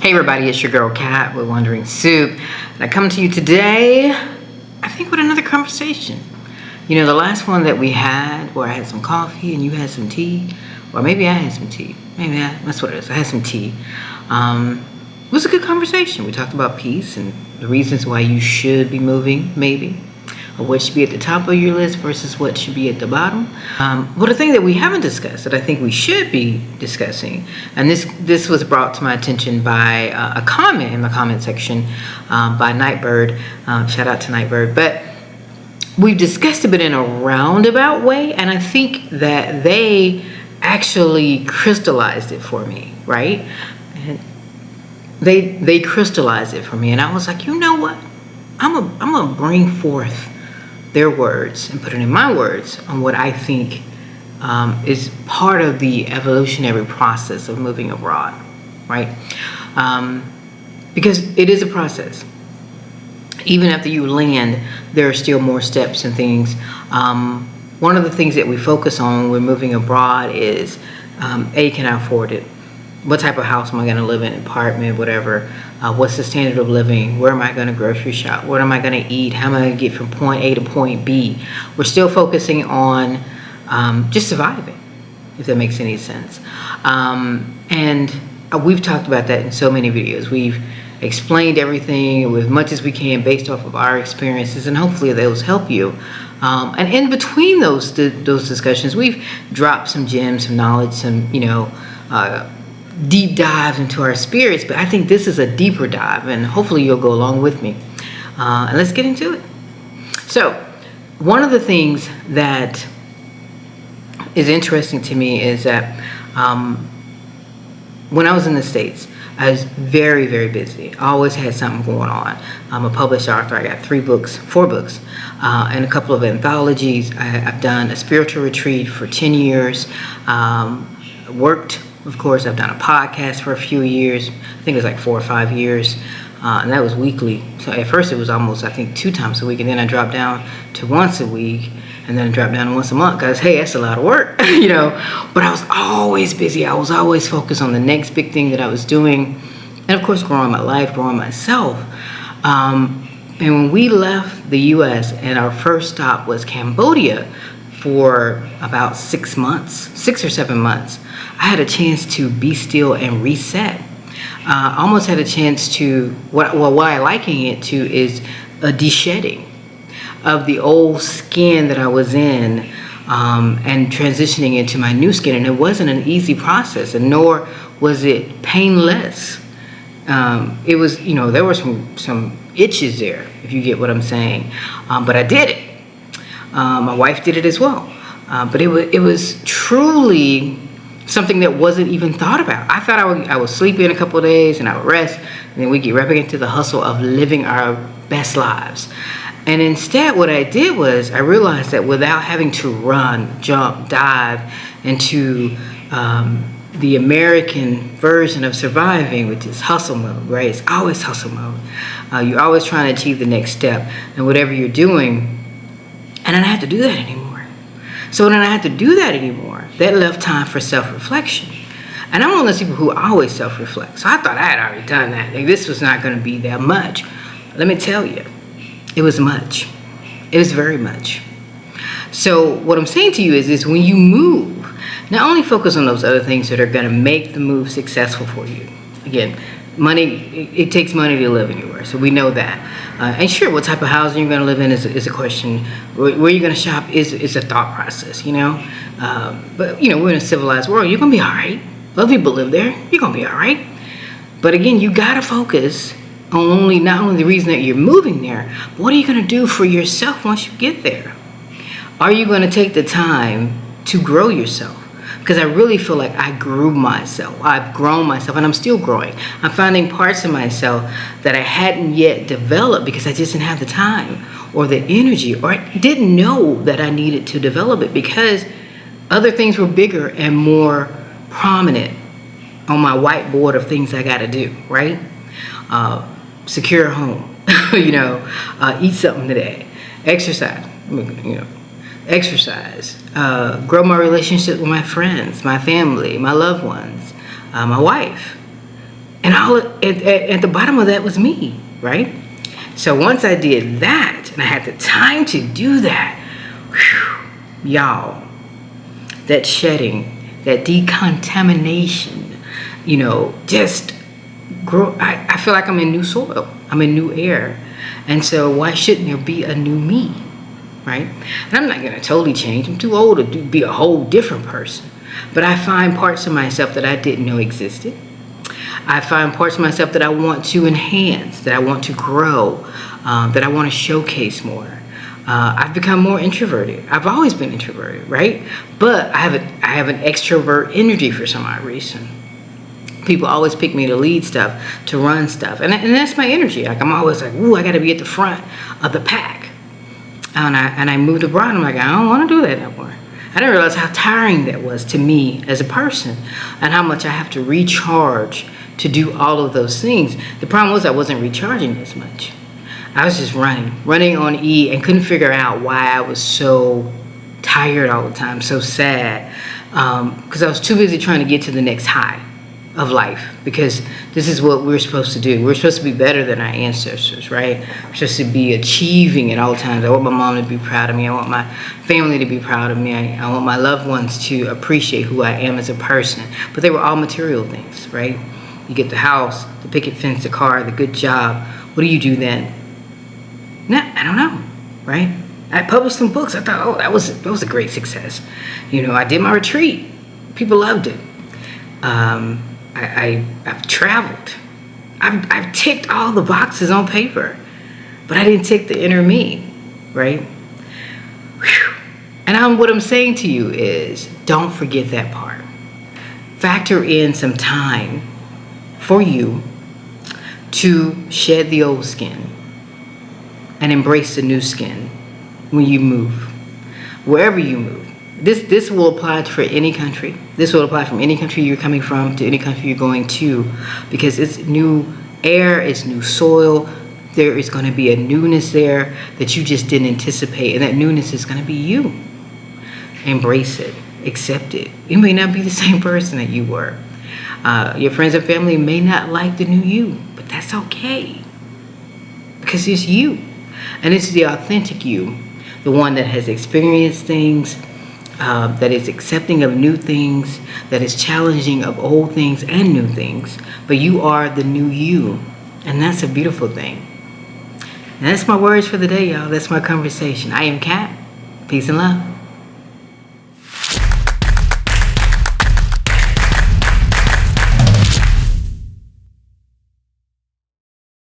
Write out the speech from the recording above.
Hey everybody, it's your girl Kat with Wandering Soup, and I come to you today, I think, with another conversation. You know, the last one that we had, where I had some coffee and you had some tea, or maybe I had some tea. That's what it is. I had some tea. It was a good conversation. We talked about peace and the reasons why you should be moving, maybe, or what should be at the top of your list versus what should be at the bottom. Well, the thing that we haven't discussed that I think we should be discussing, and this was brought to my attention by a comment in the comment section by Nightbird. Shout out to Nightbird. But we've discussed it, but in a roundabout way, and I think that they actually crystallized it for me, right? And they crystallized it for me, and I was like, you know what? I'm gonna bring forth their words and put it in my words on what I think is part of the evolutionary process of moving abroad, right? Because it is a process. Even after you land, there are still more steps and things. One of the things that we focus on when we're moving abroad is, A, can I afford it? What type of house am I going to live in? Apartment, whatever. What's the standard of living? Where am I going to grocery shop? What am I going to eat? How am I going to get from point A to point B? We're still focusing on just surviving, if that makes any sense. And we've talked about that in so many videos. We've explained everything as much as we can based off of our experiences, and hopefully those help you. And in between those discussions, we've dropped some gems, some knowledge, some, deep dives into our spirits, but I think this is a deeper dive, and hopefully you'll go along with me. And let's get into it. So, one of the things that is interesting to me is that when I was in the States, I was very, very busy. I always had something going on. I'm a published author. I got 4 books, and a couple of anthologies. I've done a spiritual retreat for 10 years, worked. Of course, I've done a podcast for a few years. I think it was like 4 or 5 years. And that was weekly. So at first it was almost, I think, 2 times a week. And then I dropped down to once a week. And then I dropped down to once a month. Because, hey, that's a lot of work, But I was always busy. I was always focused on the next big thing that I was doing. And, of course, growing my life, growing myself. And when we left the U.S. and our first stop was Cambodia for about 6 or 7 months, I had a chance to be still and reset. Almost had a chance to, what I liken it to is a deshedding of the old skin that I was in, and transitioning into my new skin. And it wasn't an easy process, and nor was it painless. It was, there were some itches there, if you get what I'm saying. But I did it. My wife did it as well. But it was truly something that wasn't even thought about. I thought I would sleep in a couple of days and I would rest, and then we get right back into the hustle of living our best lives. And instead, what I did was I realized that without having to run, jump, dive into the American version of surviving, which is hustle mode, right? It's always hustle mode. You're always trying to achieve the next step in whatever you're doing. And I don't have to do that anymore. So when I had to do that anymore, that left time for self-reflection. And I'm one of those people who always self-reflect. So I thought I had already done that. Like, this was not going to be that much. Let me tell you, it was much. It was very much. So what I'm saying to you is when you move, not only focus on those other things that are going to make the move successful for you. Again, money, it takes money to live anywhere, so we know that. And sure, what type of housing you're going to live in is a question. Where you're going to shop is a thought process, But, we're in a civilized world. You're going to be all right. Other people live there. You're going to be all right. But again, you got to focus on not only the reason that you're moving there, but what are you going to do for yourself once you get there? Are you going to take the time to grow yourself? Because I really feel like I grew myself. I've grown myself, and I'm still growing. I'm finding parts of myself that I hadn't yet developed because I just didn't have the time or the energy, or I didn't know that I needed to develop it because other things were bigger and more prominent on my whiteboard of things I got to do, right? Secure a home, eat something today, exercise, grow my relationship with my friends, my family, my loved ones, my wife. And all at the bottom of that was me, right? So once I did that, and I had the time to do that, whew, y'all, that shedding, that decontamination, just grow. I feel like I'm in new soil. I'm in new air. And so why shouldn't there be a new me, right? And I'm not going to totally change. I'm too old to be a whole different person. But I find parts of myself that I didn't know existed. I find parts of myself that I want to enhance, that I want to grow, that I want to showcase more. I've become more introverted. I've always been introverted, right? But I have an extrovert energy for some odd reason. People always pick me to lead stuff, to run stuff. And that's my energy. Like, I'm always like, ooh, I got to be at the front of the pack. And I moved abroad. I'm like, I don't want to do that no more. I didn't realize how tiring that was to me as a person and how much I have to recharge to do all of those things. The problem was I wasn't recharging as much. I was just running on E, and couldn't figure out why I was so tired all the time, so sad, because I was too busy trying to get to the next high of life, because this is what we're supposed to do. We're supposed to be better than our ancestors, right? We're supposed to be achieving at all times. I want my mom to be proud of me. I want my family to be proud of me. I want my loved ones to appreciate who I am as a person. But they were all material things, right? You get the house, the picket fence, the car, the good job. What do you do then? I don't know, right? I published some books. I thought, oh, that was a great success. I did my retreat. People loved it. I've traveled. I've ticked all the boxes on paper, but I didn't tick the inner me, right? Whew. And what I'm saying to you is, don't forget that part. Factor in some time for you to shed the old skin and embrace the new skin when you move, wherever you move. This will apply for any country. This will apply from any country you're coming from to any country you're going to, because it's new air, it's new soil. There is going to be a newness there that you just didn't anticipate, and that newness is going to be you. Embrace it, accept it. You may not be the same person that you were. Your friends and family may not like the new you, but that's okay, because it's you, and it's the authentic you, the one that has experienced things, that is accepting of new things, that is challenging of old things and new things. But you are the new you, and that's a beautiful thing. And that's my words for the day, y'all. That's my conversation. I am Kat. Peace and love.